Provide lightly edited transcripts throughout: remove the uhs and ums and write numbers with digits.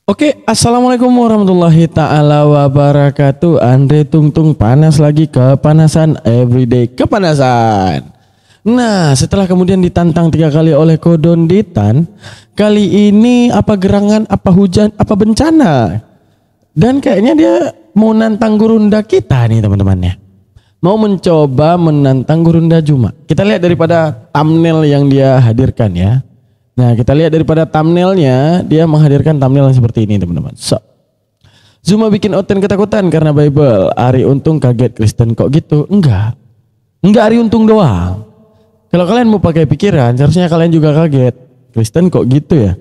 Oke, assalamualaikum warahmatullahi ta'ala wabarakatuh. Andre Tungtung panas lagi, kepanasan, everyday kepanasan. Nah, setelah kemudian ditantang 3 kali oleh Kodonditan, kali ini apa gerangan, apa hujan, apa bencana. Dan kayaknya dia mau nantang Gurunda kita nih teman-temannya. Mau mencoba menantang Gurunda Juma. Kita lihat daripada thumbnail yang dia hadirkan ya. Nah, kita lihat daripada thumbnailnya, dia menghadirkan thumbnail yang seperti ini teman-teman. Zuma bikin Oten ketakutan karena Bible. Ari Untung kaget Kristen kok gitu? Enggak Ari Untung doang. Kalau kalian mau pakai pikiran, seharusnya kalian juga kaget. Kristen kok gitu ya?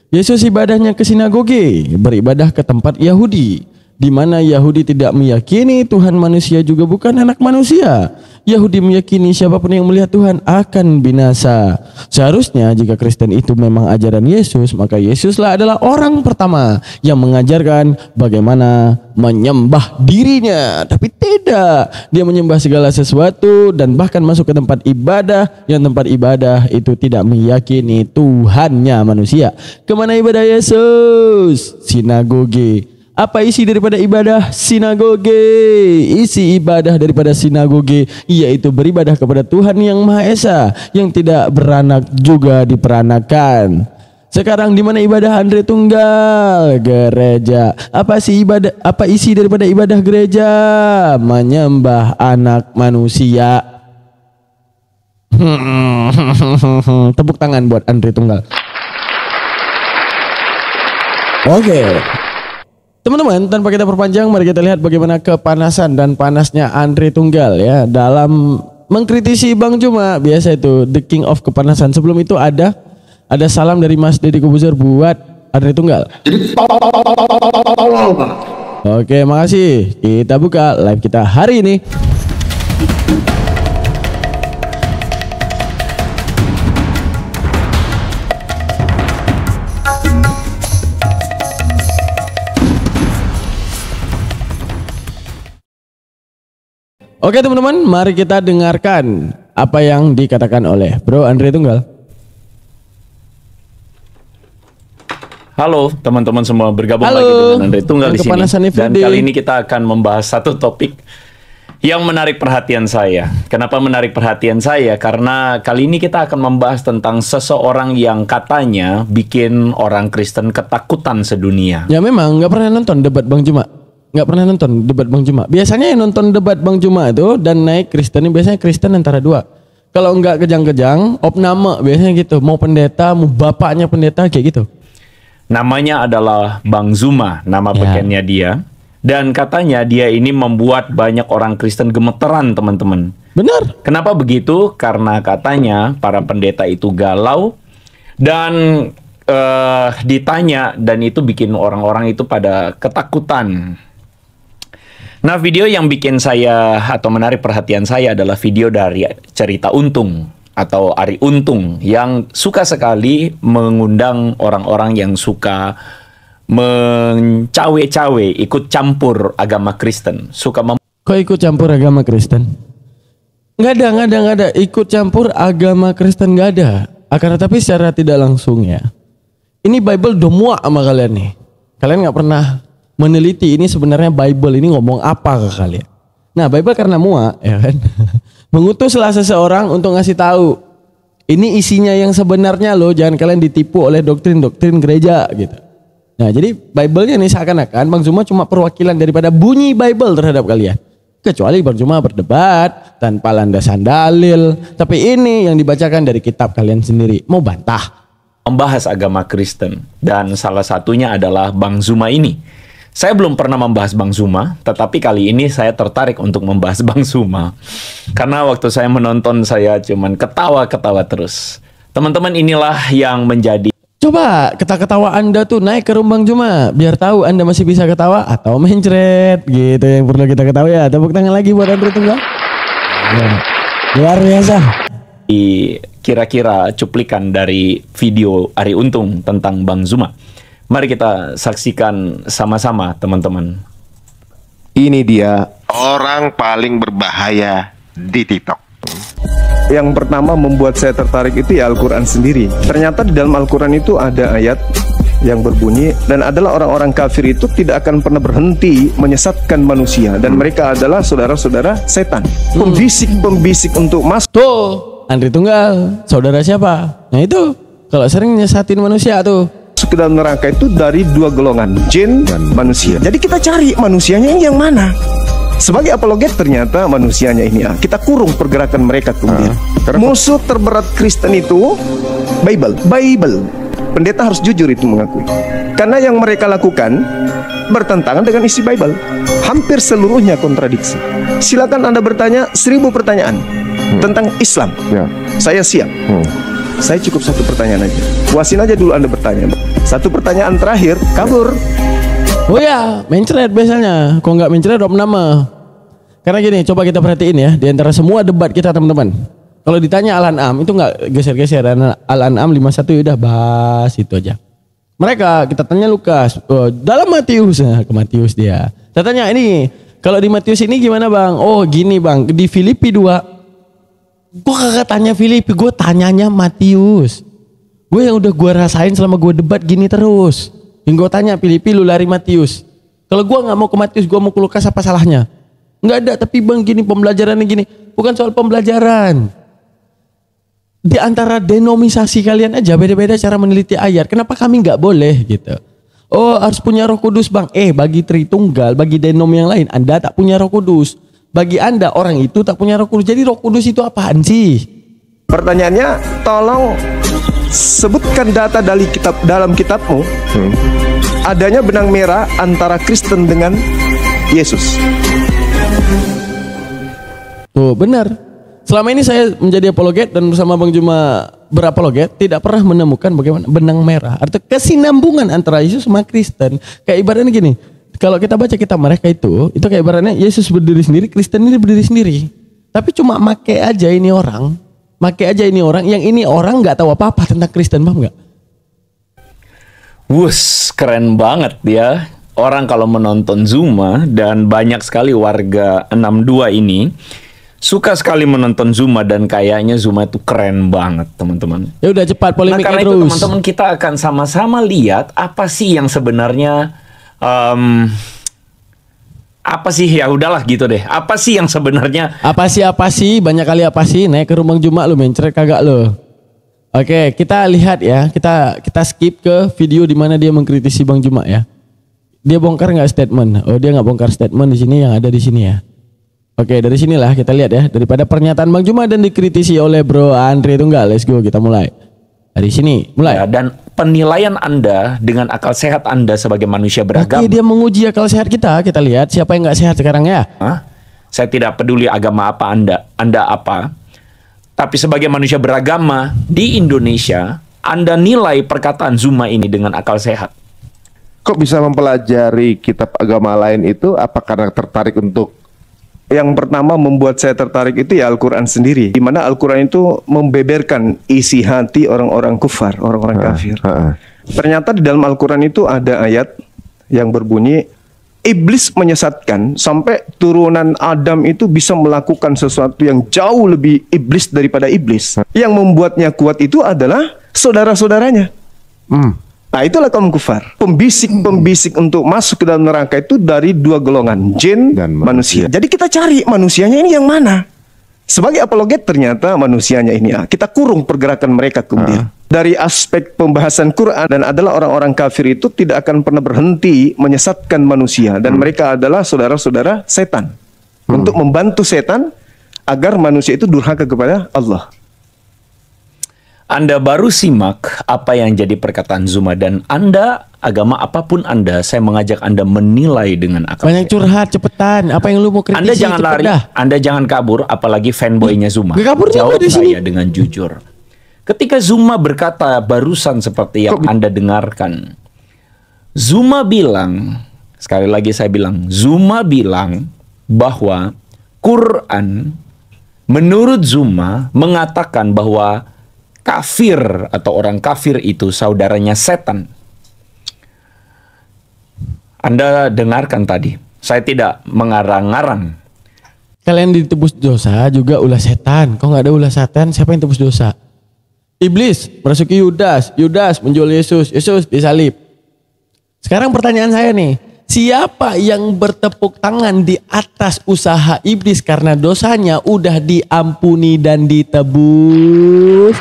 Yesus ibadahnya ke sinagoge, beribadah ke tempat Yahudi, di mana Yahudi tidak meyakini Tuhan manusia juga bukan anak manusia. Yahudi meyakini siapapun yang melihat Tuhan akan binasa. Seharusnya jika Kristen itu memang ajaran Yesus, maka Yesuslah adalah orang pertama yang mengajarkan bagaimana menyembah dirinya. Tapi tidak, dia menyembah segala sesuatu dan bahkan masuk ke tempat ibadah yang tempat ibadah itu tidak meyakini Tuhannya manusia. Kemana ibadah Yesus? Sinagoge. Apa isi daripada ibadah sinagoge? Isi ibadah daripada sinagoge yaitu beribadah kepada Tuhan yang Maha Esa, yang tidak beranak juga diperanakan. Sekarang di mana ibadah Andre Tunggal? Gereja. Apa isi daripada ibadah gereja? Menyembah anak manusia. Tepuk tangan buat Andre Tunggal. Oke. Teman-teman, tanpa kita perpanjang, mari kita lihat bagaimana kepanasan dan panasnya Andre Tunggal ya dalam mengkritisi Bang Juma. Biasa itu the king of kepanasan. Sebelum itu ada salam dari Mas Deddy Kobuzer buat Andre Tunggal. Oke, makasih. Kita buka live kita hari ini. Oke teman-teman, mari kita dengarkan apa yang dikatakan oleh Bro Andre Tunggal. Halo teman-teman semua, bergabung lagi dengan Andre Tunggal di sini. Dan kali ini kita akan membahas satu topik yang menarik perhatian saya. Kenapa menarik perhatian saya? Karena kali ini kita akan membahas tentang seseorang yang katanya bikin orang Kristen ketakutan sedunia. Ya memang nggak pernah nonton debat Bang Juma. Nggak pernah nonton debat Bang Juma. Biasanya yang nonton debat Bang Juma itu dan naik Kristen ini biasanya Kristen antara dua. Kalau nggak kejang-kejang, opname biasanya gitu. Mau pendeta, mau bapaknya pendeta kayak gitu. Namanya adalah Bang Zuma, nama bekennya dia. Dan katanya dia ini membuat banyak orang Kristen gemeteran teman-teman. Benar. Kenapa begitu? Karena katanya para pendeta itu galau dan ditanya dan itu bikin orang-orang itu pada ketakutan. Nah, video yang bikin saya atau menarik perhatian saya adalah video dari Cerita Untung atau Ari Untung yang suka sekali mengundang orang-orang yang suka mencawe-cawe, ikut campur agama Kristen. Kok ikut campur agama Kristen? Nggak ada. Ikut campur agama Kristen nggak ada. Akan tetapi secara tidak langsung ya. Ini Bible udah muak sama kalian nih. Kalian nggak pernah meneliti ini sebenarnya Bible ini ngomong apa ke kalian. Nah, Bible karena muak ya kan. Mengutuslah seseorang untuk ngasih tahu ini isinya yang sebenarnya loh, jangan kalian ditipu oleh doktrin-doktrin gereja gitu. Nah, jadi Bible-nya ini seakan-akan Bang Zuma cuma perwakilan daripada bunyi Bible terhadap kalian. Kecuali Bang Zuma berdebat tanpa landasan dalil, tapi ini yang dibacakan dari kitab kalian sendiri. Mau bantah? Membahas agama Kristen dan salah satunya adalah Bang Zuma ini. Saya belum pernah membahas Bang Zuma, tetapi kali ini saya tertarik untuk membahas Bang Zuma. Karena waktu saya menonton saya cuman ketawa-ketawa terus. Teman-teman, inilah yang menjadi... Coba ketawa Anda tuh naik ke rumah Bang Zuma, biar tahu Anda masih bisa ketawa atau mencret gitu yang perlu kita ketahui ya. Tepuk tangan lagi buat Andre Tunggal. Luar biasa. Kira-kira cuplikan dari video Ari Untung tentang Bang Zuma. Mari kita saksikan sama-sama teman-teman. Ini dia orang paling berbahaya di TikTok. Yang pertama membuat saya tertarik itu ya Al-Quran sendiri. Ternyata di dalam Al-Quran itu ada ayat yang berbunyi, dan adalah orang-orang kafir itu tidak akan pernah berhenti menyesatkan manusia, dan mereka adalah saudara-saudara setan, pembisik-pembisik untuk masuk. Tuh, Andre Tunggal, saudara siapa? Nah itu, kalau sering nyesatin manusia tuh. Masuk ke dalam neraka itu dari dua golongan, jin dan manusia. Jadi kita cari manusianya ini yang mana. Sebagai apologet ternyata manusianya ini kita kurung pergerakan mereka kemudian. Musuh terberat Kristen itu Bible. Pendeta harus jujur itu mengakui. Karena yang mereka lakukan bertentangan dengan isi Bible. Hampir seluruhnya kontradiksi. Silakan Anda bertanya 1000 pertanyaan tentang Islam. Saya siap. Saya cukup satu pertanyaan aja. Puasin aja dulu Anda bertanya. Satu pertanyaan terakhir kabur. Oh ya, mencret biasanya. Kok nggak mencret drop nama. Karena gini, coba kita perhatiin ya, di antara semua debat kita teman-teman. Kalau ditanya Al-An'am itu nggak geser-geser. Al-An'am 51 udah bahas itu aja. Mereka kita tanya Lukas, dalam Matius, ke Matius dia. Saya tanya ini, kalau di Matius ini gimana bang? Oh gini bang, di Filipi 2. Gue kagak tanya Filipi, gue tanyanya Matius. Gue yang udah gue rasain selama gue debat gini terus. Yang gue tanya Filipi, lu lari Matius. Kalau gue nggak mau ke Matius, gue mau ke Lukas, apa salahnya? Nggak ada, tapi bang gini pembelajarannya gini. Bukan soal pembelajaran. Di antara denomisasi kalian aja beda-beda cara meneliti ayat. Kenapa kami nggak boleh gitu? Oh harus punya Roh Kudus bang. Bagi Tritunggal, bagi denom yang lain, Anda tak punya Roh Kudus. Bagi Anda orang itu tak punya Roh Kudus. Jadi Roh Kudus itu apaan sih? Pertanyaannya, tolong sebutkan data dari dalam kitabmu adanya benang merah antara Kristen dengan Yesus. Tuh benar. Selama ini saya menjadi apologet dan bersama Bang Juma berapologet tidak pernah menemukan bagaimana benang merah atau kesinambungan antara Yesus sama Kristen. Kayak ibaratnya gini, kalau kita baca kitab mereka itu kayak ibaratnya Yesus berdiri sendiri, Kristen ini berdiri sendiri. Tapi cuma make aja ini orang yang ini orang nggak tahu apa-apa tentang Kristen, paham nggak? Wus, keren banget ya. Orang kalau menonton Zuma, dan banyak sekali warga 62 ini suka sekali menonton Zuma, dan kayaknya Zuma itu keren banget teman-teman. Ya udah cepat polemiknya karena terus. Itu teman-teman kita akan sama-sama lihat apa sih yang sebenarnya apa sih, ya udahlah gitu deh. Apa sih yang sebenarnya? Apa sih banyak kali apa sih naik ke rumah Juma lu mencret kagak lo. Oke, kita lihat ya. Kita skip ke video di mana dia mengkritisi Bang Juma ya. Dia bongkar nggak statement? Oh dia nggak bongkar statement di sini, yang ada di sini ya. Oke, dari sinilah kita lihat ya, daripada pernyataan Bang Juma dan dikritisi oleh Bro Andre Tunggal. Let's go, kita mulai. Dari sini, mulai. Ya, dan penilaian Anda dengan akal sehat Anda sebagai manusia beragama. Oke, dia menguji akal sehat kita. Kita lihat siapa yang nggak sehat sekarang ya. Saya tidak peduli agama apa Anda apa. Tapi sebagai manusia beragama di Indonesia, Anda nilai perkataan Zuma ini dengan akal sehat. Kok bisa mempelajari kitab agama lain itu? Apa karena tertarik untuk? Yang pertama membuat saya tertarik itu ya Al-Quran sendiri, di mana Al-Quran itu membeberkan isi hati orang-orang kufar, orang-orang kafir. Ternyata di dalam Al-Quran itu ada ayat yang berbunyi, iblis menyesatkan sampai turunan Adam itu bisa melakukan sesuatu yang jauh lebih iblis daripada iblis. Yang membuatnya kuat itu adalah saudara-saudaranya. Nah itulah kaum kufar. Pembisik-pembisik untuk masuk ke dalam neraka itu dari dua golongan, jin dan manusia. Jadi kita cari manusianya ini yang mana. Sebagai apologet ternyata manusianya ini kita kurung pergerakan mereka kemudian. Dari aspek pembahasan Quran, dan adalah orang-orang kafir itu tidak akan pernah berhenti menyesatkan manusia, dan mereka adalah saudara-saudara setan. Untuk membantu setan agar manusia itu durhaka kepada Allah. Anda baru simak apa yang jadi perkataan Zuma, dan Anda, agama apapun Anda, saya mengajak Anda menilai dengan akal. Banyak curhat, cepetan. Apa yang lu mau kritisi? Anda jangan lari, Anda jangan kabur, apalagi fanboynya Zuma. Jawab saya dengan jujur. Ketika Zuma berkata barusan seperti yang Anda dengarkan, Zuma bilang, sekali lagi saya bilang, Zuma bilang bahwa Quran menurut Zuma mengatakan bahwa kafir atau orang kafir itu saudaranya setan. Anda dengarkan tadi, saya tidak mengarang-arang. Kalian ditebus dosa juga ulah setan. Kok nggak ada ulah setan, siapa yang tebus dosa? Iblis merasuki Yudas, Yudas menjual Yesus, Yesus disalib. Sekarang pertanyaan saya nih, siapa yang bertepuk tangan di atas usaha iblis karena dosanya udah diampuni dan ditebus?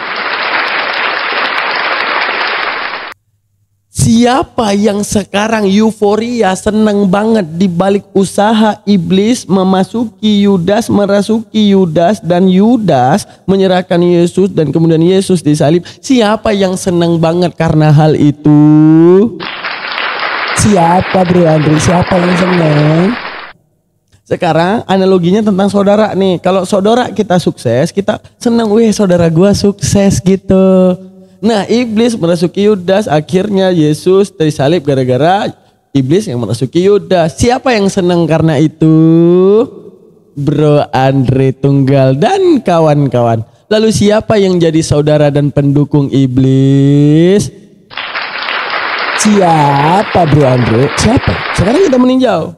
Siapa yang sekarang euforia seneng banget di balik usaha iblis memasuki Yudas, merasuki Yudas, dan Yudas menyerahkan Yesus dan kemudian Yesus disalib? Siapa yang seneng banget karena hal itu? Siapa Bro Andri? Siapa yang seneng? Sekarang analoginya tentang saudara nih. Kalau saudara kita sukses, kita seneng, weh saudara gua sukses gitu. Nah, iblis merasuki Yudas, akhirnya Yesus disalib gara-gara iblis yang merasuki Yudas. Siapa yang senang karena itu? Bro Andre Tunggal dan kawan-kawan. Lalu siapa yang jadi saudara dan pendukung iblis? Siapa Bro Andre? Siapa? Sekarang kita meninjau.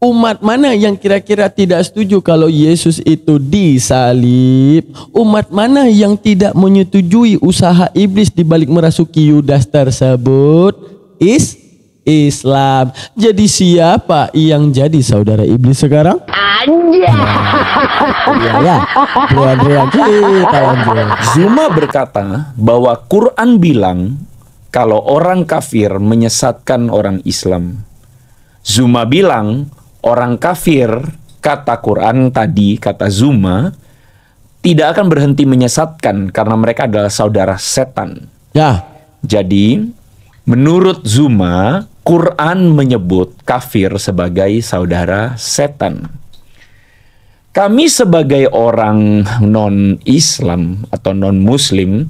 Umat mana yang kira-kira tidak setuju kalau Yesus itu disalib? Umat mana yang tidak menyetujui usaha iblis di balik merasuki Yudas tersebut? Islam. Jadi siapa yang jadi saudara iblis sekarang? Ya. Zuma berkata bahwa Quran bilang kalau orang kafir menyesatkan orang Islam. Zuma bilang orang kafir, kata Quran tadi, kata Zuma, tidak akan berhenti menyesatkan karena mereka adalah saudara setan. Ya. Jadi, menurut Zuma, Quran menyebut kafir sebagai saudara setan. Kami sebagai orang non-Islam atau non-Muslim,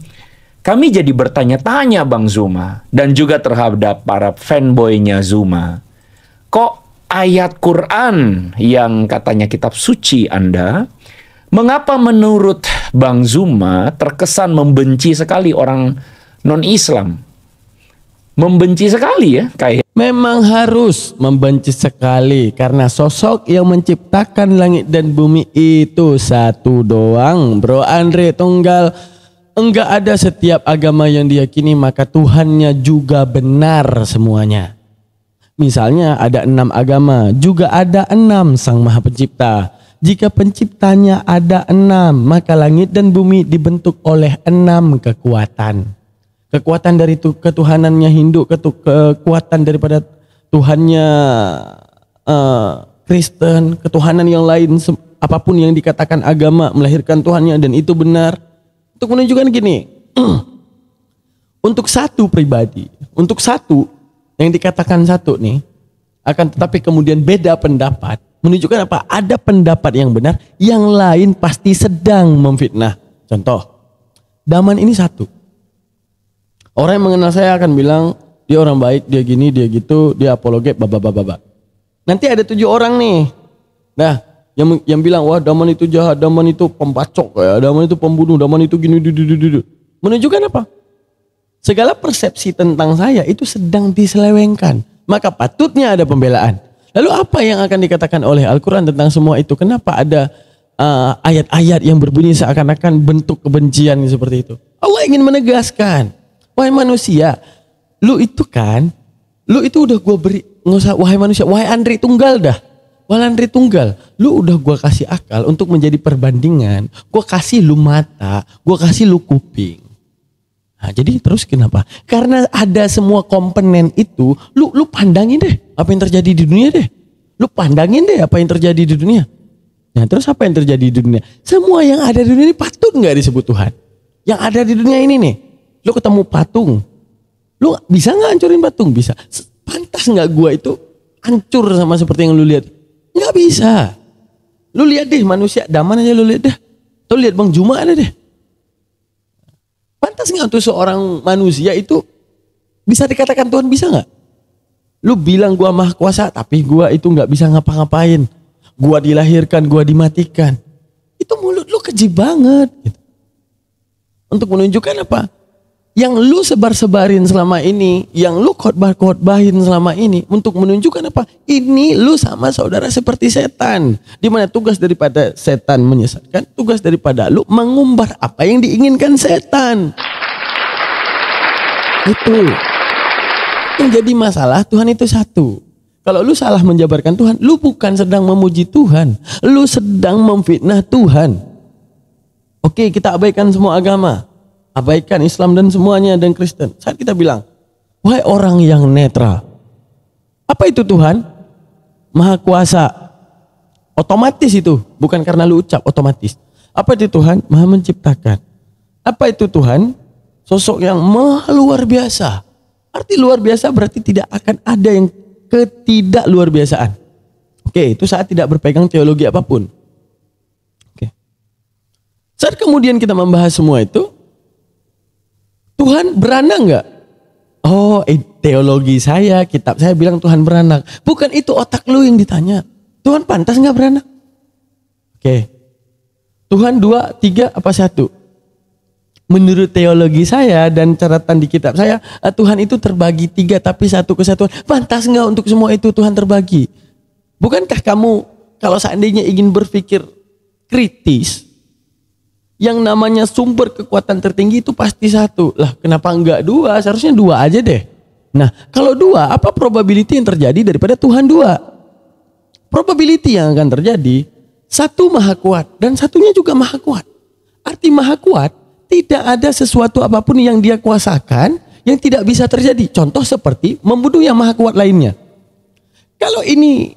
kami jadi bertanya-tanya Bang Zuma, dan juga terhadap para fanboynya Zuma. Kok ayat Quran yang katanya kitab suci Anda, mengapa menurut Bang Zuma terkesan membenci sekali orang non-Islam? Membenci sekali ya, kayak. Memang harus membenci sekali karena sosok yang menciptakan langit dan bumi itu satu doang, Bro Andre Tunggal. Enggak ada setiap agama yang diyakini maka Tuhannya juga benar semuanya. Misalnya ada 6 agama, juga ada 6 Sang Maha Pencipta. Jika penciptanya ada 6, maka langit dan bumi dibentuk oleh 6 kekuatan. Kekuatan dari ketuhanannya Hindu, kekuatan daripada Tuhannya Kristen, ketuhanan yang lain, apapun yang dikatakan agama melahirkan Tuhannya dan itu benar. Untuk menunjukkan gini, untuk satu pribadi, untuk satu yang dikatakan satu nih, akan tetapi kemudian beda pendapat, menunjukkan apa? Ada pendapat yang benar, yang lain pasti sedang memfitnah. Contoh, Daman ini satu. Orang yang mengenal saya akan bilang, dia orang baik, dia gini, dia gitu, dia apologet, bababababa. Nanti ada 7 orang nih. Nah, yang bilang, wah Daman itu jahat, Daman itu pembacok, ya, Daman itu pembunuh, Daman itu gini, menunjukkan apa? Segala persepsi tentang saya itu sedang diselewengkan. Maka patutnya ada pembelaan. Lalu apa yang akan dikatakan oleh Al-Quran tentang semua itu? Kenapa ada ayat-ayat yang berbunyi seakan-akan bentuk kebencian seperti itu? Allah ingin menegaskan, wahai manusia, lu itu udah gue beri, nggak usah wahai manusia, wahai Andre Tunggal dah. Wahai Andre Tunggal, lu udah gue kasih akal untuk menjadi perbandingan. Gue kasih lu mata, gue kasih lu kuping. Nah, jadi terus kenapa? Karena ada semua komponen itu, lu pandangin deh apa yang terjadi di dunia deh. Lu pandangin deh apa yang terjadi di dunia. Nah, terus apa yang terjadi di dunia? Semua yang ada di dunia ini patut nggak disebut Tuhan? Yang ada di dunia ini nih, lu ketemu patung, lu bisa nggak hancurin patung? Bisa. Pantas nggak gua itu hancur sama seperti yang lu lihat? Nggak bisa. Lu lihat deh manusia, Daman aja lu lihat deh. Tuh lihat Bang Juma ada deh. Pantas nggak untuk seorang manusia itu bisa dikatakan Tuhan, bisa nggak? Lu bilang gua maha kuasa, tapi gua itu nggak bisa ngapa-ngapain. Gua dilahirkan, gua dimatikan. Itu mulut lu keji banget. Gitu. Untuk menunjukkan apa? Yang lu sebar-sebarin selama ini, yang lu khotbah-khotbahin selama ini, untuk menunjukkan apa? Ini lu sama saudara seperti setan. Di mana tugas daripada setan menyesatkan, tugas daripada lu mengumbar apa yang diinginkan setan. Itu. Yang jadi masalah Tuhan itu satu. Kalau lu salah menjabarkan Tuhan, lu bukan sedang memuji Tuhan, lu sedang memfitnah Tuhan. Oke, kita abaikan semua agama, abaikan Islam dan semuanya dan Kristen. Saat kita bilang, wahai orang yang netral, apa itu Tuhan? Maha kuasa. Otomatis itu, bukan karena lu ucap, otomatis. Apa itu Tuhan? Maha menciptakan. Apa itu Tuhan? Sosok yang maha luar biasa. Arti luar biasa berarti tidak akan ada yang ketidak luar biasaan. Oke, itu saat tidak berpegang teologi apapun. Oke. Saat kemudian kita membahas semua itu, Tuhan beranak nggak? Oh, teologi saya, kitab saya bilang Tuhan beranak. Bukan itu otak lu yang ditanya. Tuhan pantas nggak beranak? Oke. Tuhan 2, 3, apa 1? Menurut teologi saya dan catatan di kitab saya, Tuhan itu terbagi 3 tapi satu kesatuan. Pantas nggak untuk semua itu Tuhan terbagi? Bukankah kamu kalau seandainya ingin berpikir kritis, yang namanya sumber kekuatan tertinggi itu pasti 1. Lah kenapa enggak 2? Seharusnya 2 aja deh. Nah kalau 2, apa probability yang terjadi daripada Tuhan 2? Probability yang akan terjadi, 1 maha kuat dan satunya juga maha kuat. Arti maha kuat, tidak ada sesuatu apapun yang dia kuasakan yang tidak bisa terjadi. Contoh seperti membunuh yang maha kuat lainnya. Kalau ini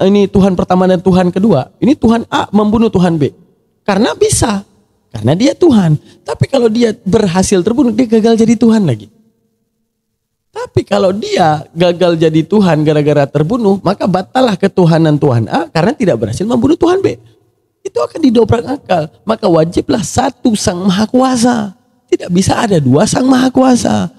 ini Tuhan pertama dan Tuhan kedua, ini Tuhan A membunuh Tuhan B. Karena bisa, karena dia Tuhan. Tapi kalau dia berhasil terbunuh, dia gagal jadi Tuhan lagi. Tapi kalau dia gagal jadi Tuhan gara-gara terbunuh, maka batallah ketuhanan Tuhan A karena tidak berhasil membunuh Tuhan B. Itu akan didobrak akal. Maka wajiblah 1 Sang Maha Kuasa. Tidak bisa ada 2 Sang Maha Kuasa.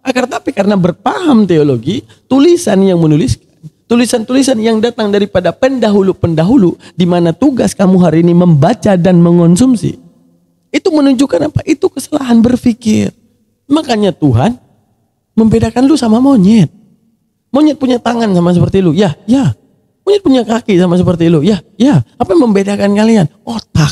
Akan tetapi karena berpaham teologi, tulisan yang menuliskan, tulisan-tulisan yang datang daripada pendahulu-pendahulu, di mana tugas kamu hari ini membaca dan mengonsumsi, itu menunjukkan apa? Itu kesalahan berpikir. Makanya Tuhan membedakan lu sama monyet. Monyet punya tangan sama seperti lu. Ya. Monyet punya kaki sama seperti lu. Ya. Apa yang membedakan kalian? Otak.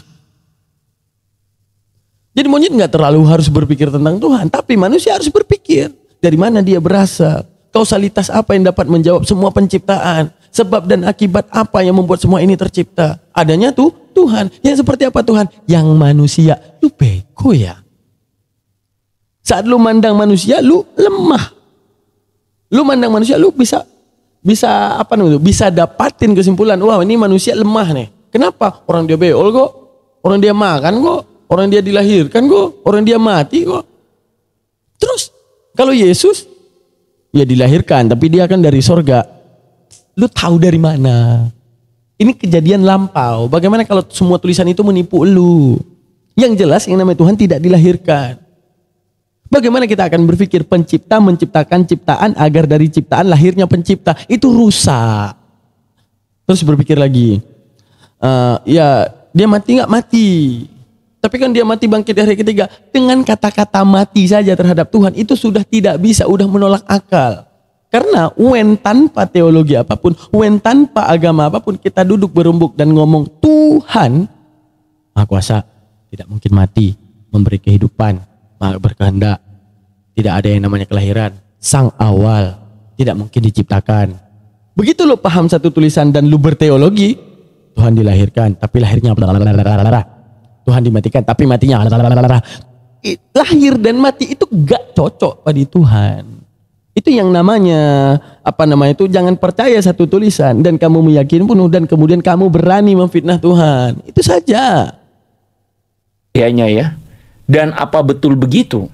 Jadi monyet nggak terlalu harus berpikir tentang Tuhan, tapi manusia harus berpikir dari mana dia berasal. Kausalitas apa yang dapat menjawab semua penciptaan? Sebab dan akibat apa yang membuat semua ini tercipta? Adanya tuh Tuhan. Yang seperti apa Tuhan? Yang manusia. Lu bego ya. Saat lu mandang manusia, lu lemah. Lu mandang manusia, lu bisa apa namanya? Bisa dapatin kesimpulan, wah ini manusia lemah nih. Kenapa? Orang dia beol kok, orang dia makan kok, orang dia dilahirkan kok, orang dia mati kok. Terus kalau Yesus, ya dilahirkan, tapi dia kan dari sorga. Lu tahu dari mana? Ini kejadian lampau. Bagaimana kalau semua tulisan itu menipu lu? Yang jelas yang namanya Tuhan tidak dilahirkan. Bagaimana kita akan berpikir pencipta menciptakan ciptaan agar dari ciptaan lahirnya pencipta? Itu rusak. Terus berpikir lagi, ya dia mati nggak mati. Tapi kan dia mati bangkit dari hari ketiga. Dengan kata-kata mati saja terhadap Tuhan itu sudah tidak bisa, udah menolak akal. Karena tanpa teologi apapun, tanpa agama apapun, kita duduk berembuk dan ngomong Tuhan Maha Kuasa, tidak mungkin mati, memberi kehidupan, Maha berkehendak, tidak ada yang namanya kelahiran, sang awal, tidak mungkin diciptakan. Begitu lu paham satu tulisan dan lu berteologi, Tuhan dilahirkan, tapi lahirnya Tuhan dimatikan, tapi matinya lahir dan mati itu gak cocok pada Tuhan. Itu yang namanya itu jangan percaya satu tulisan dan kamu meyakini penuh dan kemudian kamu berani memfitnah Tuhan. Itu saja. Kayaknya ya. Dan apa betul begitu?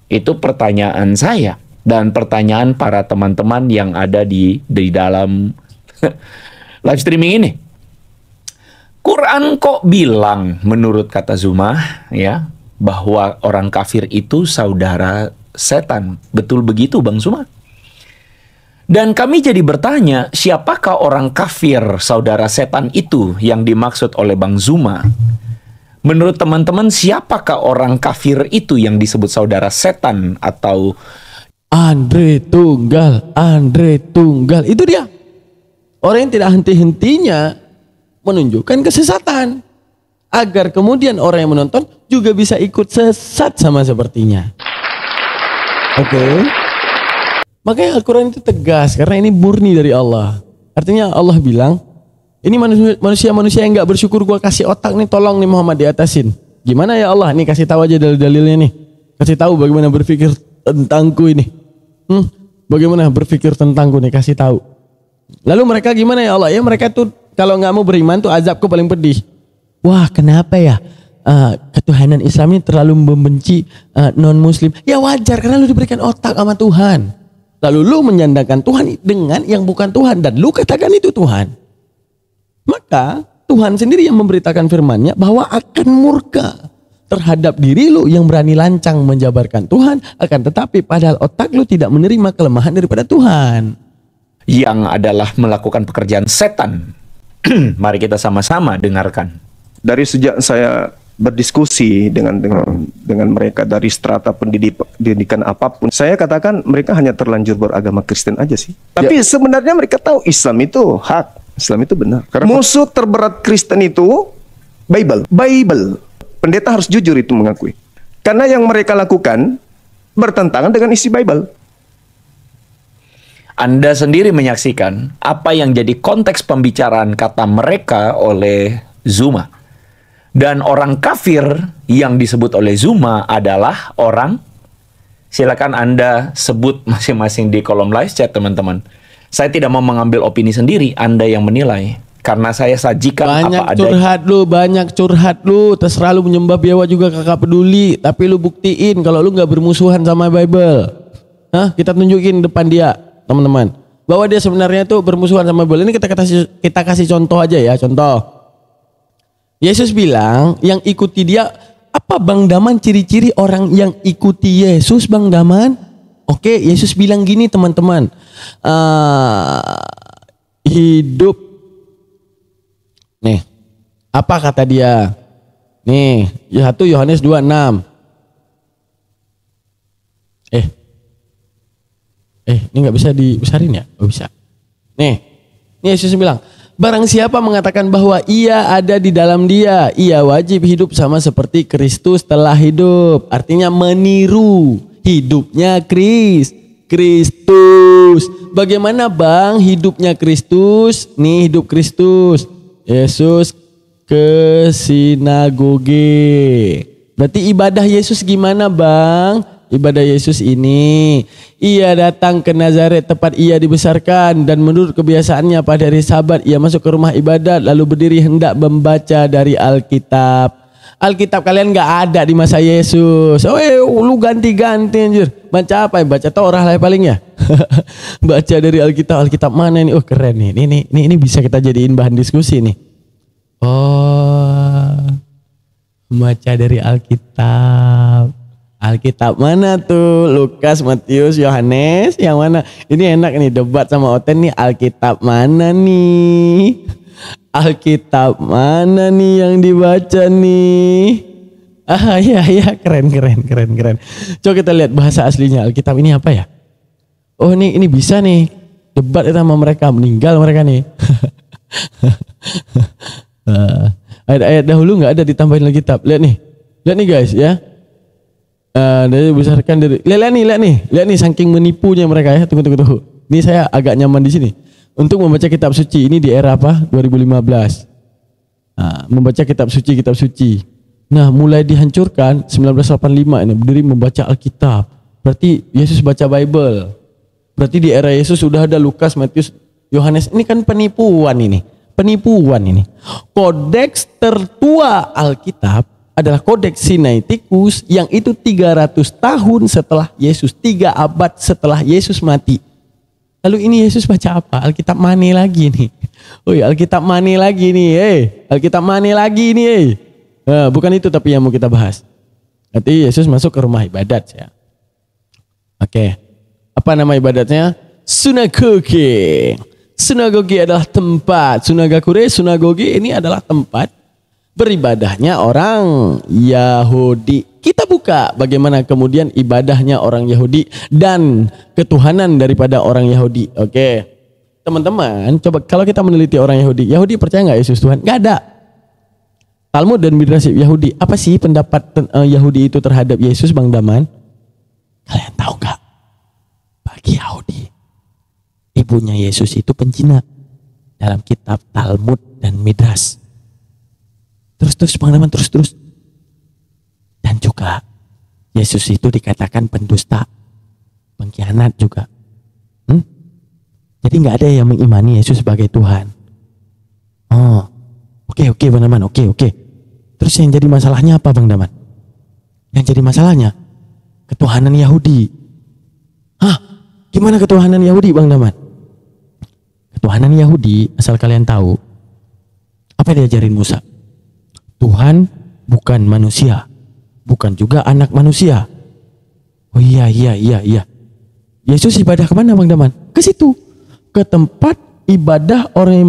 Itu pertanyaan saya dan pertanyaan para teman-teman yang ada di dalam live streaming ini. Quran kok bilang menurut kata Zuma ya bahwa orang kafir itu saudara setan. Betul begitu Bang Zuma? Dan kami jadi bertanya, siapakah orang kafir saudara setan itu yang dimaksud oleh Bang Zuma? Menurut teman-teman, siapakah orang kafir itu yang disebut saudara setan atau Andre Tunggal, itu dia. Orang yang tidak henti-hentinya menunjukkan kesesatan. Agar kemudian orang yang menonton juga bisa ikut sesat sama sepertinya. Oke. Makanya Al-Quran itu tegas karena ini murni dari Allah. Artinya Allah bilang, ini manusia-manusia yang nggak bersyukur gua kasih otak nih, tolong nih Muhammad diatasin. Gimana ya Allah? Nih kasih tahu aja dalil-dalilnya nih. Kasih tahu bagaimana berpikir tentangku ini. Bagaimana berpikir tentangku nih, kasih tahu. Lalu mereka gimana ya Allah? Ya mereka tuh kalau nggak mau beriman tuh azabku paling pedih. Wah, kenapa ya? Ketuhanan Islam ini terlalu membenci non-muslim. Ya wajar karena lu diberikan otak sama Tuhan. Lalu lu menyandarkan Tuhan dengan yang bukan Tuhan dan lu katakan itu Tuhan. Maka Tuhan sendiri yang memberitakan firman-Nya bahwa akan murka terhadap diri lu yang berani lancang menjabarkan Tuhan, akan tetapi padahal otak lu tidak menerima kelemahan daripada Tuhan. Yang adalah melakukan pekerjaan setan. Mari kita sama-sama dengarkan. Dari sejak saya berdiskusi dengan mereka dari strata pendidikan apapun, saya katakan mereka hanya terlanjur beragama Kristen aja sih. Tapi sebenarnya mereka tahu Islam itu hak, Islam itu benar. Karena musuh terberat Kristen itu Bible. Pendeta harus jujur itu mengakui. Karena yang mereka lakukan bertentangan dengan isi Bible. Anda sendiri menyaksikan apa yang jadi konteks pembicaraan kata mereka oleh Zuma. Dan orang kafir yang disebut oleh Zuma adalah orang, silakan Anda sebut masing-masing di kolom live chat teman-teman. Saya tidak mau mengambil opini sendiri, Anda yang menilai. Karena saya sajikan apa ada. Banyak curhat lu, terserah lu menyembah biawa juga kakak peduli. Tapi lu buktiin kalau lu gak bermusuhan sama Bible. Kita tunjukin depan dia, teman-teman. Bahwa dia sebenarnya tuh bermusuhan sama Bible. Ini kita kasih contoh aja ya, contoh. Yesus bilang yang ikuti dia, apa Bang Daman ciri-ciri orang yang ikuti Yesus Bang Daman? Oke, Yesus bilang gini teman-teman, hidup, nih, apa kata dia? Nih, 1 Yohanes 2:6. Ini nggak bisa dibesarin ya? Oh bisa. Nih Yesus bilang, barang siapa mengatakan bahwa ia ada di dalam dia, ia wajib hidup sama seperti Kristus telah hidup. Artinya meniru hidupnya Kristus. Bagaimana Bang hidupnya Kristus? Nih hidup Kristus. Yesus ke sinagoge. Berarti ibadah Yesus gimana Bang? Ibadah Yesus ini, ia datang ke Nazaret tempat ia dibesarkan dan menurut kebiasaannya pada hari Sabat ia masuk ke rumah ibadat lalu berdiri hendak membaca dari Alkitab. Alkitab kalian nggak ada di masa Yesus. Lu ganti-ganti anjir. Baca apa ya? Baca Taurat lah paling ya. Baca dari Alkitab. Alkitab mana ini? Oh keren nih. Ini bisa kita jadiin bahan diskusi nih. Oh, baca dari Alkitab. Alkitab mana tuh? Lukas, Matius, Yohanes, yang mana? Ini enak nih debat sama Oten nih. Alkitab mana nih? Alkitab mana nih yang dibaca nih? Iya keren. Coba kita lihat bahasa aslinya Alkitab ini apa ya? Oh ini bisa nih debat sama mereka, meninggal mereka nih. Ayat-ayat dahulu nggak ada ditambahin Alkitab. Lihat nih guys ya. Dari besarkan dari lihat nih saking menipunya mereka ya. Tunggu. Ini saya agak nyaman di sini untuk membaca kitab suci. Ini di era apa? 2015. Membaca kitab suci. Nah, mulai dihancurkan 1985 ini berdiri membaca Alkitab. Berarti Yesus baca Bible. Berarti di era Yesus sudah ada Lukas, Matius, Yohanes. Ini kan penipuan ini. Kodeks tertua Alkitab adalah Kodeks Sinaiticus yang itu 300 tahun setelah Yesus, 3 abad setelah Yesus mati. Lalu ini Yesus baca apa? Alkitab mana lagi nih? Alkitab mana lagi nih? Alkitab mana lagi nih? Bukan itu tapi yang mau kita bahas. Nanti Yesus masuk ke rumah ibadat ya. Oke. Apa nama ibadatnya? Sinagoge. Sinagoge adalah tempat. Sinagoge ini adalah tempat beribadahnya orang Yahudi. Kita buka bagaimana kemudian ibadahnya orang Yahudi dan ketuhanan daripada orang Yahudi. Oke. Teman-teman, coba kalau kita meneliti orang Yahudi percaya nggak Yesus Tuhan? Nggak ada. Talmud dan Midrash Yahudi, apa sih pendapat Yahudi itu terhadap Yesus Bang Daman? Kalian tahu nggak? Bagi Yahudi ibunya Yesus itu penjina dalam kitab Talmud dan Midrash. Terus Bang Daman, terus. Dan juga Yesus itu dikatakan pendusta, pengkhianat juga. Jadi nggak ada yang mengimani Yesus sebagai Tuhan. Oh, oke Bang Daman, oke. Terus yang jadi masalahnya apa Bang Daman? Yang jadi masalahnya ketuhanan Yahudi. Hah? Gimana ketuhanan Yahudi Bang Daman? Ketuhanan Yahudi, asal kalian tahu, apa yang diajarin Musa? Tuhan bukan manusia, bukan juga anak manusia. Oh iya. Yesus ibadah kemana Bang Daman? Ke situ, ke tempat ibadah orang yang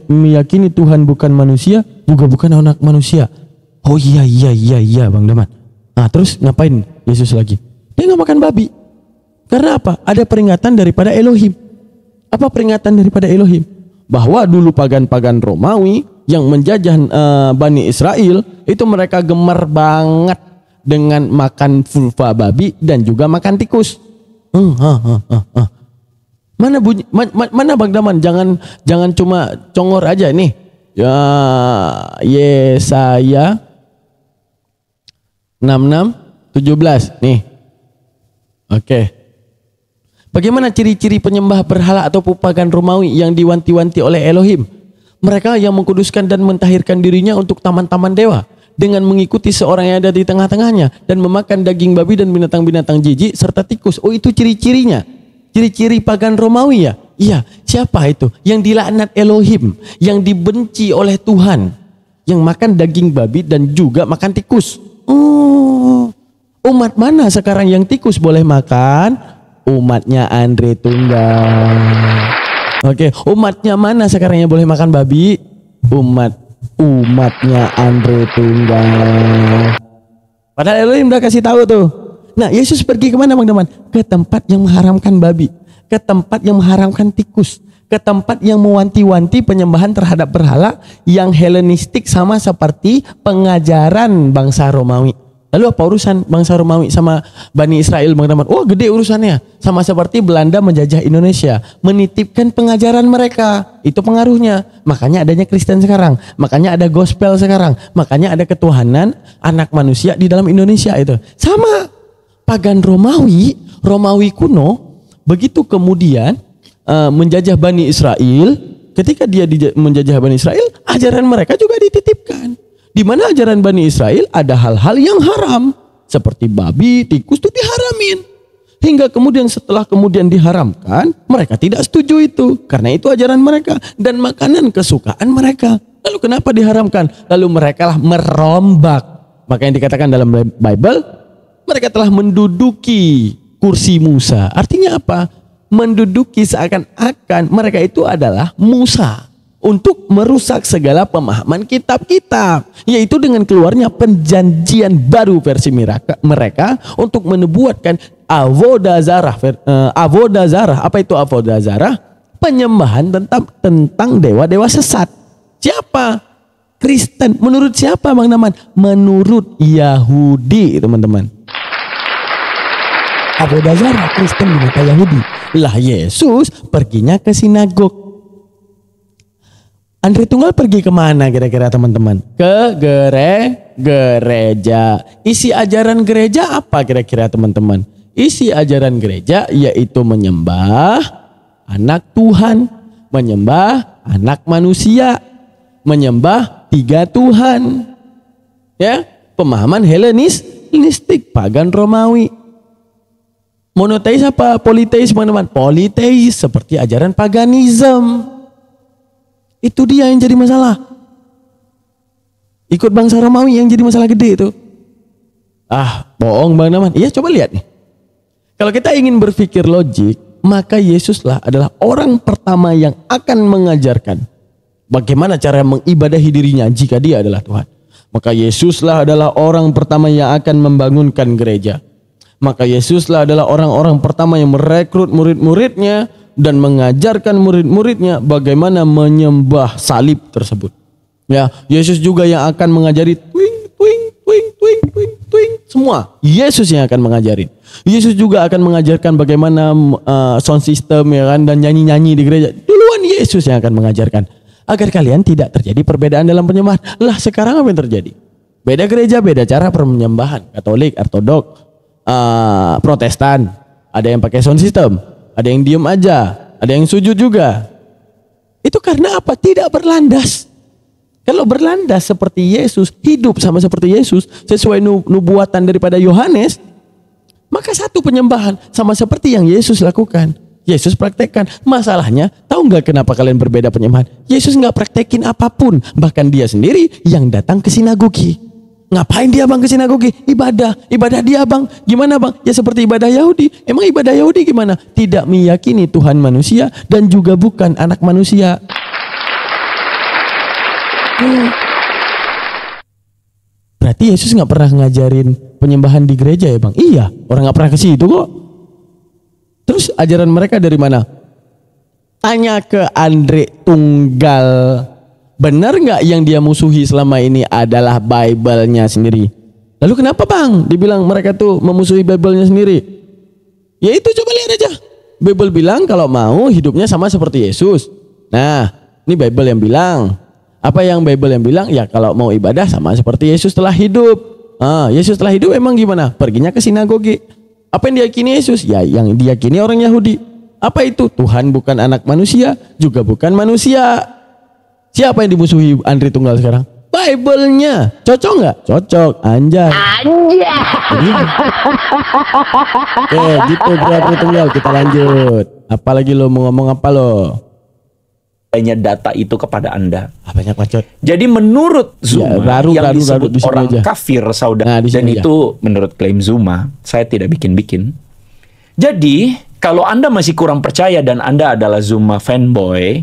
meyakini Tuhan bukan manusia, juga bukan anak manusia. Oh iya Bang Daman. Nah terus ngapain Yesus lagi? Dia nggak makan babi. Karena apa? Ada peringatan daripada Elohim. Apa peringatan daripada Elohim? Bahwa dulu pagan-pagan Romawi yang menjajah Bani Israel, itu mereka gemar banget dengan makan vulva babi dan juga makan tikus. Mana bunyi? Mana Bang Daman? Jangan cuma congor aja nih. Ya, Yesaya 66:17 nih. Oke. Bagaimana ciri-ciri penyembah berhala atau pagan Romawi yang diwanti-wanti oleh Elohim? Mereka yang mengkuduskan dan mentahirkan dirinya untuk taman-taman dewa dengan mengikuti seorang yang ada di tengah-tengahnya dan memakan daging babi dan binatang-binatang jijik serta tikus. Oh, itu ciri-cirinya. Ciri-ciri pagan Romawi ya? Iya. Siapa itu? Yang dilaknat Elohim, yang dibenci oleh Tuhan, yang makan daging babi dan juga makan tikus. Oh, umat mana sekarang yang tikus boleh makan? Umatnya Andre Tunggal. Oke, umatnya mana sekarang yang boleh makan babi? Umatnya Andre Tunggal. Padahal Elohim udah kasih tahu tuh. Nah, Yesus pergi kemana Bang Daman? Ke tempat yang mengharamkan babi, ke tempat yang mengharamkan tikus, ke tempat yang mewanti-wanti penyembahan terhadap berhala yang Helenistik, sama seperti pengajaran bangsa Romawi. Lalu apa urusan bangsa Romawi sama Bani Israel Bang Daman? Oh, gede urusannya. Sama seperti Belanda menjajah Indonesia, menitipkan pengajaran mereka. Itu pengaruhnya. Makanya adanya Kristen sekarang, makanya ada gospel sekarang, makanya ada ketuhanan anak manusia di dalam Indonesia itu. Sama pagan Romawi kuno, begitu kemudian menjajah Bani Israel, ketika dia menjajah Bani Israel, ajaran mereka juga dititipkan. Di mana ajaran Bani Israel ada hal-hal yang haram, seperti babi, tikus itu diharamin. Hingga kemudian setelah kemudian diharamkan, mereka tidak setuju itu, karena itu ajaran mereka dan makanan kesukaan mereka. Lalu kenapa diharamkan? Lalu mereka lah merombak. Maka yang dikatakan dalam Bible, mereka telah menduduki kursi Musa. Artinya apa? Menduduki seakan-akan mereka itu adalah Musa untuk merusak segala pemahaman kitab-kitab, yaitu dengan keluarnya perjanjian baru versi mereka untuk menubuatkan avodah zarah. Apa itu avodah zarah? Penyembahan tentang dewa-dewa sesat. Siapa? Kristen. Menurut siapa Bang Daman? Menurut Yahudi, teman-teman. Avodah zarah Kristen di mata Yahudi. Lah Yesus perginya ke sinagog. Andre Tunggal pergi kemana kira-kira teman-teman? Ke gereja. Isi ajaran gereja apa kira-kira teman-teman? Isi ajaran gereja yaitu menyembah anak Tuhan, menyembah anak manusia, menyembah tiga Tuhan. Ya, pemahaman Helenistik, pagan Romawi. Monoteis apa politeis teman-teman? Politeis seperti ajaran paganisme. Itu dia yang jadi masalah. Ikut bangsa Romawi yang jadi masalah gede itu. Bohong Bang Daman. Iya, coba lihat nih. Kalau kita ingin berpikir logik, maka Yesuslah adalah orang pertama yang akan mengajarkan bagaimana cara mengibadahi dirinya jika dia adalah Tuhan. Maka Yesuslah adalah orang pertama yang akan membangunkan gereja. Maka Yesuslah adalah orang-orang pertama yang merekrut murid-muridnya dan mengajarkan murid-muridnya bagaimana menyembah salib tersebut. Ya, Yesus juga yang akan mengajari Semua Yesus yang akan mengajarin. Yesus juga akan mengajarkan bagaimana sound system ya kan, dan nyanyi-nyanyi di gereja. Duluan Yesus yang akan mengajarkan agar kalian tidak terjadi perbedaan dalam penyembahan. Lah sekarang apa yang terjadi? Beda gereja, beda cara penyembahan. Katolik, Ortodok, Protestan. Ada yang pakai sound system, ada yang diem aja, ada yang sujud juga. Itu karena apa? Tidak berlandas. Kalau berlandas seperti Yesus, hidup sama seperti Yesus, sesuai nubuatan daripada Yohanes, maka satu penyembahan sama seperti yang Yesus lakukan. Yesus praktekkan. Masalahnya, tahu nggak kenapa kalian berbeda penyembahan? Yesus nggak praktekin apapun. Bahkan dia sendiri yang datang ke sinagogi. Ngapain dia bang ke sinagogi? Ibadah. Ibadah dia bang. Gimana bang? Ya seperti ibadah Yahudi. Emang ibadah Yahudi gimana? Tidak meyakini Tuhan manusia dan juga bukan anak manusia. Berarti Yesus nggak pernah ngajarin penyembahan di gereja ya bang? Iya, orang nggak pernah ke situ kok. Terus ajaran mereka dari mana? Tanya ke Andre Tunggal, benar nggak yang dia musuhi selama ini adalah Bible-nya sendiri? Lalu kenapa bang dibilang mereka tuh memusuhi Bible-nya sendiri? Ya itu coba lihat aja. Bible bilang kalau mau hidupnya sama seperti Yesus. Nah, ini Bible yang bilang. Apa yang Bible yang bilang? Ya kalau mau ibadah sama seperti Yesus telah hidup. Yesus telah hidup emang gimana? Perginya ke sinagogi. Apa yang diyakini Yesus? Ya yang diyakini orang Yahudi. Apa itu? Tuhan bukan anak manusia, juga bukan manusia. Siapa yang dimusuhi Andre Tunggal sekarang? Bible-nya. Cocok nggak? Cocok. Anjay. Oke, gitu Andre Tunggal. Kita lanjut. Apalagi lo mau ngomong apa lo? Banyak data itu kepada Anda. Banyak bacot. Jadi menurut Zuma yang disebut orang aja. kafir saudara, dan itu menurut klaim Zuma, saya tidak bikin-bikin. Jadi kalau Anda masih kurang percaya dan Anda adalah Zuma fanboy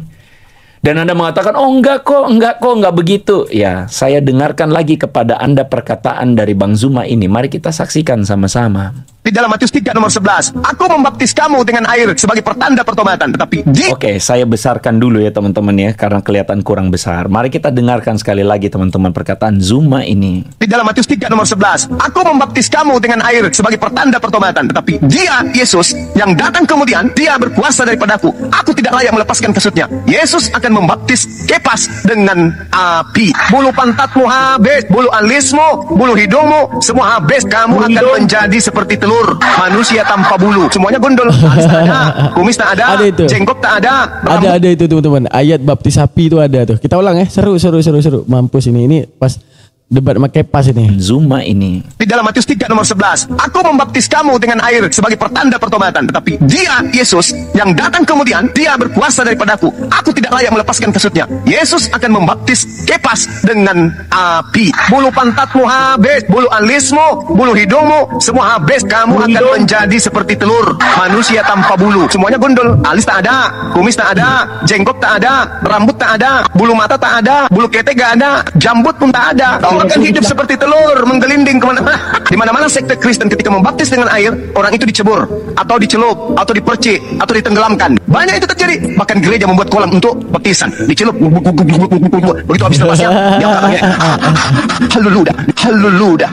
dan Anda mengatakan enggak begitu, ya saya dengarkan lagi kepada Anda perkataan dari Bang Zuma ini. Mari kita saksikan sama-sama. Di dalam Matius 3 nomor 11, aku membaptis kamu dengan air sebagai pertanda pertobatan, tetapi Oke, saya besarkan dulu ya teman-teman ya, karena kelihatan kurang besar. Mari kita dengarkan sekali lagi teman-teman perkataan Zuma ini. Di dalam Matius 3 nomor 11, aku membaptis kamu dengan air sebagai pertanda pertobatan, tetapi dia, Yesus, yang datang kemudian, dia berkuasa daripadaku. Aku tidak layak melepaskan kesutnya. Yesus akan membaptis Kepas dengan api. Bulu pantatmu habis, bulu alismu, bulu hidungmu, semua habis. Kamu akan menjadi seperti telur manusia tanpa bulu. Semuanya gondol. Alis tak ada, kumis tak ada, jenggot tak ada. Ada itu teman-teman. Ayat baptis sapi itu ada tuh. Kita ulang ya. Seru. Mampus ini. Ini pas debat sama Kepas ini. Zuma ini. Di dalam Matius 3 nomor 11, aku membaptis kamu dengan air sebagai pertanda pertobatan, tetapi dia, Yesus, yang datang kemudian, dia berkuasa daripadaku. Aku tidak layak melepaskan kesutnya. Yesus akan membaptis Kepas dengan api. Bulu pantatmu habis, bulu alismu, bulu hidungmu, semua habis. Kamu akan menjadi seperti telur manusia tanpa bulu. Semuanya gondol. Alis tak ada, kumis tak ada, jenggot tak ada, rambut tak ada, bulu mata tak ada, bulu ketek gak ada, jambut pun tak ada. Akan hidup seperti telur menggelinding kemana-mana. Di mana-mana sekte Kristen ketika membaptis dengan air, orang itu dicebur atau dicelup atau dipercik atau ditenggelamkan. Banyak itu terjadi. Bahkan gereja membuat kolam untuk baptisan, dicelup. Begitu habis lepasnya, diangkat lagi. Haleluya.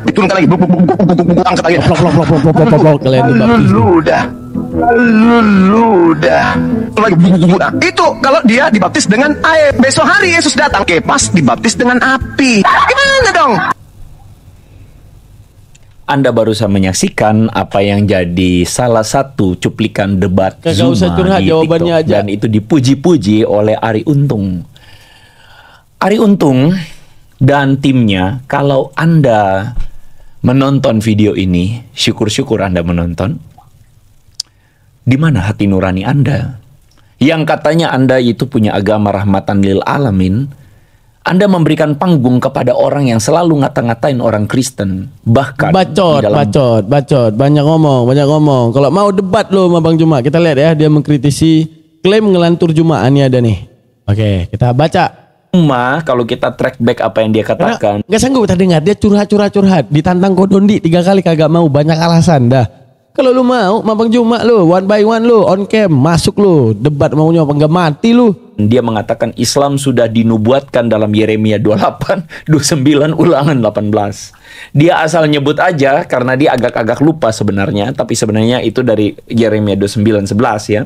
Diturunkan lagi. Angkat lagi. Haleluya. Itu kalau dia dibaptis dengan air. Besok hari Yesus datang, Kepas dibaptis dengan api. Gimana dong? Anda barusan menyaksikan apa yang jadi salah satu cuplikan debat Zuma di TikTok, dan itu dipuji-puji oleh Ari Untung. Ari Untung dan timnya, kalau Anda menonton video ini, syukur-syukur Anda menonton. Di mana hati nurani Anda? Yang katanya Anda itu punya agama rahmatan lil alamin, Anda memberikan panggung kepada orang yang selalu ngata-ngatain orang Kristen. Bahkan bacot, banyak ngomong. Kalau mau debat lo sama Bang Juma, kita lihat ya, dia mengkritisi klaim ngelantur Jumaannya ada nih. Oke, kita baca. Kalau kita track back apa yang dia katakan, nggak sanggup kita dengar, dia curhat, ditantang Kodondi 3 kali kagak mau, banyak alasan dah. Kalau lu mau, Bang Juma lu, one by one lu, on cam, masuk lu, debat maunya apa enggak mati lu. Dia mengatakan Islam sudah dinubuatkan dalam Yeremia 28, 29, Ulangan 18. Dia asal nyebut aja karena dia agak-agak lupa sebenarnya, tapi sebenarnya itu dari Yeremia 29, 11 ya.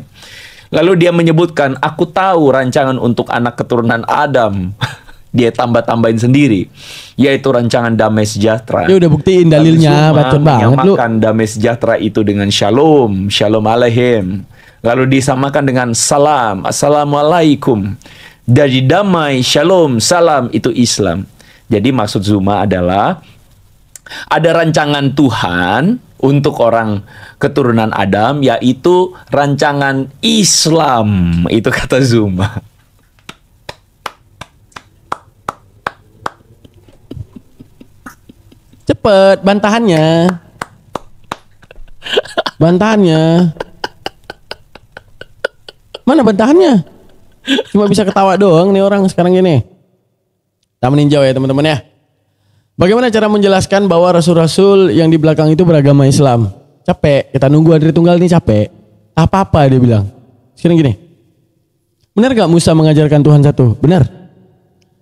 Lalu dia menyebutkan, aku tahu rancangan untuk anak keturunan Adam. Dia tambah-tambahin sendiri, yaitu rancangan damai sejahtera. Dia udah buktiin dalilnya, bacot banget lu. Menyamakan damai sejahtera itu dengan shalom, shalom alaihim. Lalu disamakan dengan salam, assalamualaikum. Dari damai, shalom, salam itu Islam. Jadi maksud Zuma adalah ada rancangan Tuhan untuk orang keturunan Adam, yaitu rancangan Islam. Itu kata Zuma. Cepet bantahannya. Bantahannya. Mana bantahannya? Cuma bisa ketawa doang nih orang sekarang gini. Tak meninjau ya teman-teman ya. Bagaimana cara menjelaskan bahwa rasul-rasul yang di belakang itu beragama Islam? Capek, kita nunggu Andri Tunggal ini capek. Apa-apa dia bilang. Sekarang gini. Benar gak Musa mengajarkan Tuhan satu? Benar.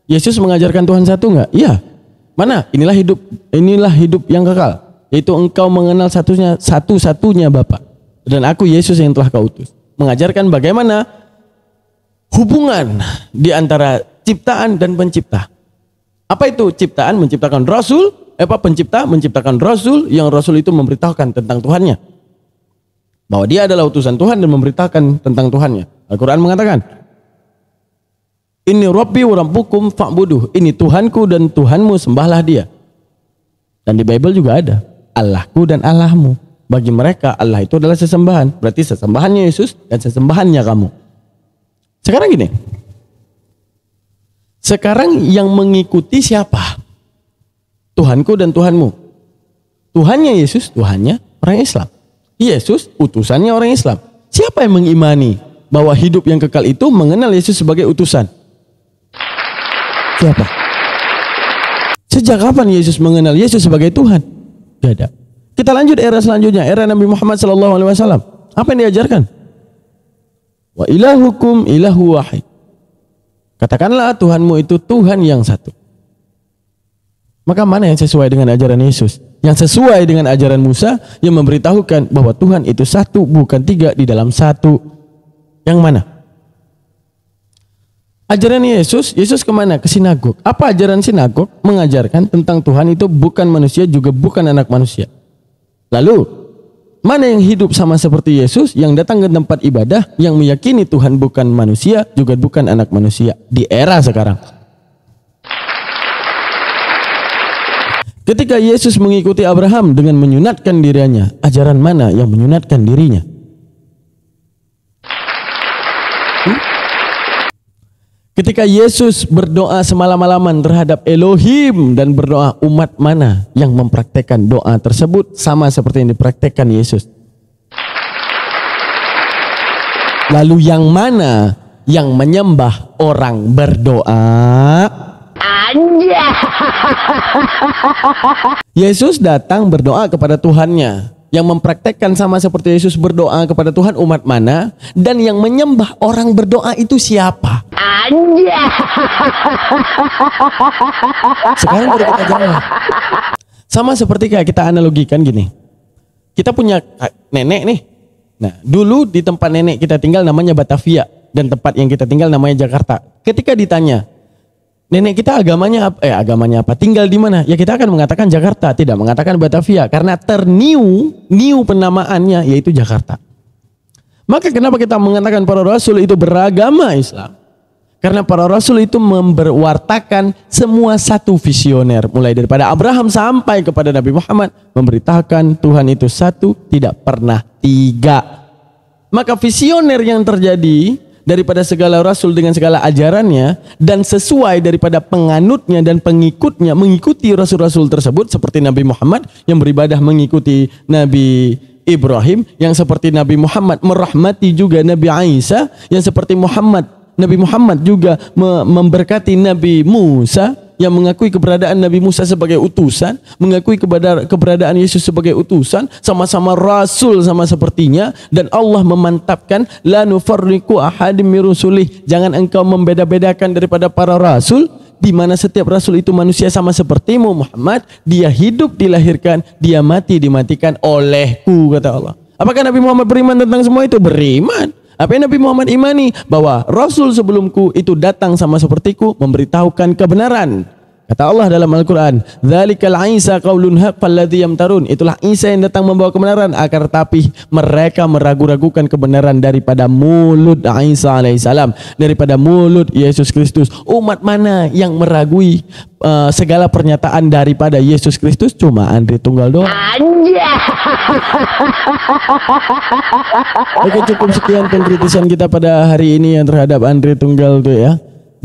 Yesus mengajarkan Tuhan satu gak? Iya. Mana? Inilah hidup yang kekal. Yaitu engkau mengenal satu-satunya Bapa. Dan aku Yesus yang telah kau utus. Mengajarkan bagaimana hubungan di antara ciptaan dan pencipta. Apa itu ciptaan? Menciptakan rasul, pencipta menciptakan rasul, yang rasul itu memberitahukan tentang Tuhannya. Bahwa dia adalah utusan Tuhan dan memberitakan tentang Tuhannya. Al-Quran mengatakan, Ini Rabbi wa Rabbukum fa'buduh. Ini Tuhanku dan Tuhanmu, sembahlah dia. Dan di Bible juga ada, Allahku dan Allahmu. Bagi mereka Allah itu adalah sesembahan. Berarti sesembahannya Yesus dan sesembahannya kamu. Sekarang gini. Sekarang yang mengikuti siapa? Tuhanku dan Tuhanmu. Tuhannya Yesus, Tuhannya orang Islam. Yesus, utusannya orang Islam. Siapa yang mengimani bahwa hidup yang kekal itu mengenal Yesus sebagai utusan? Siapa? Sejak kapan Yesus mengenal Yesus sebagai Tuhan? Gak ada. Kita lanjut era selanjutnya, era Nabi Muhammad SAW. Apa yang diajarkan? Wa ilahukum ilahu wahid. Katakanlah Tuhanmu itu Tuhan yang satu. Maka mana yang sesuai dengan ajaran Yesus? Yang sesuai dengan ajaran Musa yang memberitahukan bahwa Tuhan itu satu, bukan tiga di dalam satu. Yang mana? Ajaran Yesus kemana? Ke sinagog. Apa ajaran sinagog? Mengajarkan tentang Tuhan itu bukan manusia, juga bukan anak manusia. Lalu, mana yang hidup sama seperti Yesus, yang datang ke tempat ibadah, yang meyakini Tuhan bukan manusia, juga bukan anak manusia di era sekarang? Ketika Yesus mengikuti Abraham dengan menyunatkan dirinya, ajaran mana yang menyunatkan dirinya? Ketika Yesus berdoa semalam-malaman terhadap Elohim dan berdoa, umat mana yang mempraktekkan doa tersebut sama seperti yang dipraktekkan Yesus? Lalu yang mana yang menyembah orang berdoa? Yesus datang berdoa kepada Tuhannya. Yang mempraktekkan sama seperti Yesus berdoa kepada Tuhan, umat mana? Dan yang menyembah orang berdoa itu siapa? Sekarang baru kita jawab. Sama seperti kayak kita analogikan gini. Kita punya nenek nih. Nah, dulu di tempat nenek kita tinggal namanya Batavia, dan tempat yang kita tinggal namanya Jakarta. Ketika ditanya, nenek kita agamanya apa? Tinggal di mana? Ya kita akan mengatakan Jakarta, tidak mengatakan Batavia, karena new penamaannya yaitu Jakarta. Maka kenapa kita mengatakan para rasul itu beragama Islam? Karena para rasul itu memberwartakan semua satu visioner, mulai daripada Abraham sampai kepada Nabi Muhammad, memberitakan Tuhan itu satu, tidak pernah tiga. Maka visioner yang terjadi daripada segala rasul dengan segala ajarannya, dan sesuai daripada penganutnya dan pengikutnya mengikuti rasul-rasul tersebut, seperti Nabi Muhammad yang beribadah mengikuti Nabi Ibrahim, yang seperti Nabi Muhammad merahmati juga Nabi Isa, yang seperti Nabi Muhammad juga memberkati Nabi Musa, yang mengakui keberadaan Nabi Musa sebagai utusan, mengakui keberadaan Yesus sebagai utusan, sama-sama rasul sama sepertinya, dan Allah memantapkan la nufarriqu ahadim min rusulih, jangan engkau membeda-bedakan daripada para rasul, di mana setiap rasul itu manusia sama sepertimu Muhammad, dia hidup dilahirkan, dia mati dimatikan olehku, kata Allah. Apakah Nabi Muhammad beriman tentang semua itu? Beriman. Apa yang Nabi Muhammad imani? Bahwa Rasul sebelumku itu datang sama sepertiku, memberitahukan kebenaran. Kata Allah dalam Al-Quran, "Dzalikal Isa qaulun haq falladzi yamtarun." Itulah Isa yang datang membawa kebenaran, akan tetapi mereka meragu-ragukan kebenaran daripada mulut Isa alaihissalam, daripada mulut Yesus Kristus. Umat mana yang meragui segala pernyataan daripada Yesus Kristus? Cuma Andre Tunggal doang. Oke, cukup sekian pengkritisan kita pada hari ini yang terhadap Andre Tunggal tuh ya.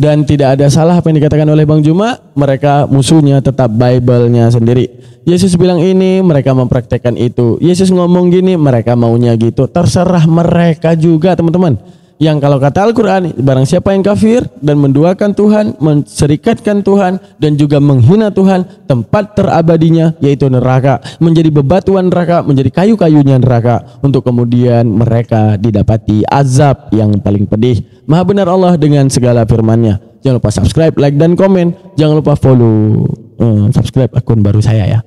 Dan tidak ada salah apa yang dikatakan oleh Bang Juma, mereka musuhnya tetap Bible-nya sendiri. Yesus bilang ini, mereka mempraktekkan itu. Yesus ngomong gini, mereka maunya gitu. Terserah mereka juga, teman-teman. Yang kalau kata Al-Quran, barang siapa yang kafir dan menduakan Tuhan, menserikatkan Tuhan, dan juga menghina Tuhan, tempat terabadinya yaitu neraka, menjadi bebatuan neraka, menjadi kayu-kayunya neraka, untuk kemudian mereka didapati azab yang paling pedih. Maha benar Allah dengan segala firman-Nya. Jangan lupa subscribe, like, dan komen. Jangan lupa follow, subscribe akun baru saya ya.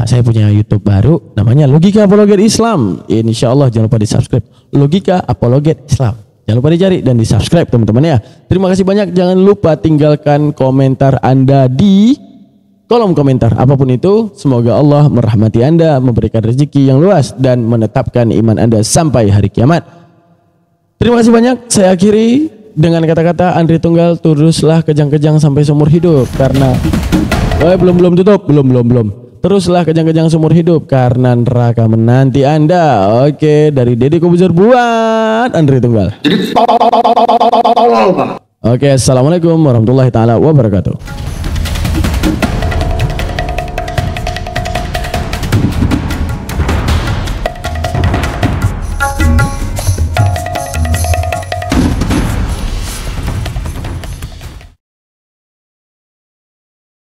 Saya punya YouTube baru, namanya Logika Apologet Islam. Insya Allah jangan lupa di subscribe, Logika Apologet Islam. Jangan lupa dicari dan di subscribe teman-teman ya. Terima kasih banyak. Jangan lupa tinggalkan komentar Anda di kolom komentar apapun itu. Semoga Allah merahmati Anda, memberikan rezeki yang luas, dan menetapkan iman Anda sampai hari kiamat. Terima kasih banyak. Saya akhiri dengan kata-kata Andre Tunggal, teruslah kejang-kejang sampai seumur hidup, karena belum tutup, belum. Teruslah kejang-kejang seumur hidup, karena neraka menanti Anda. Oke, dari Deddy Kobuzer buat Andre Tunggal. Oke, assalamualaikum warahmatullahi taala wabarakatuh.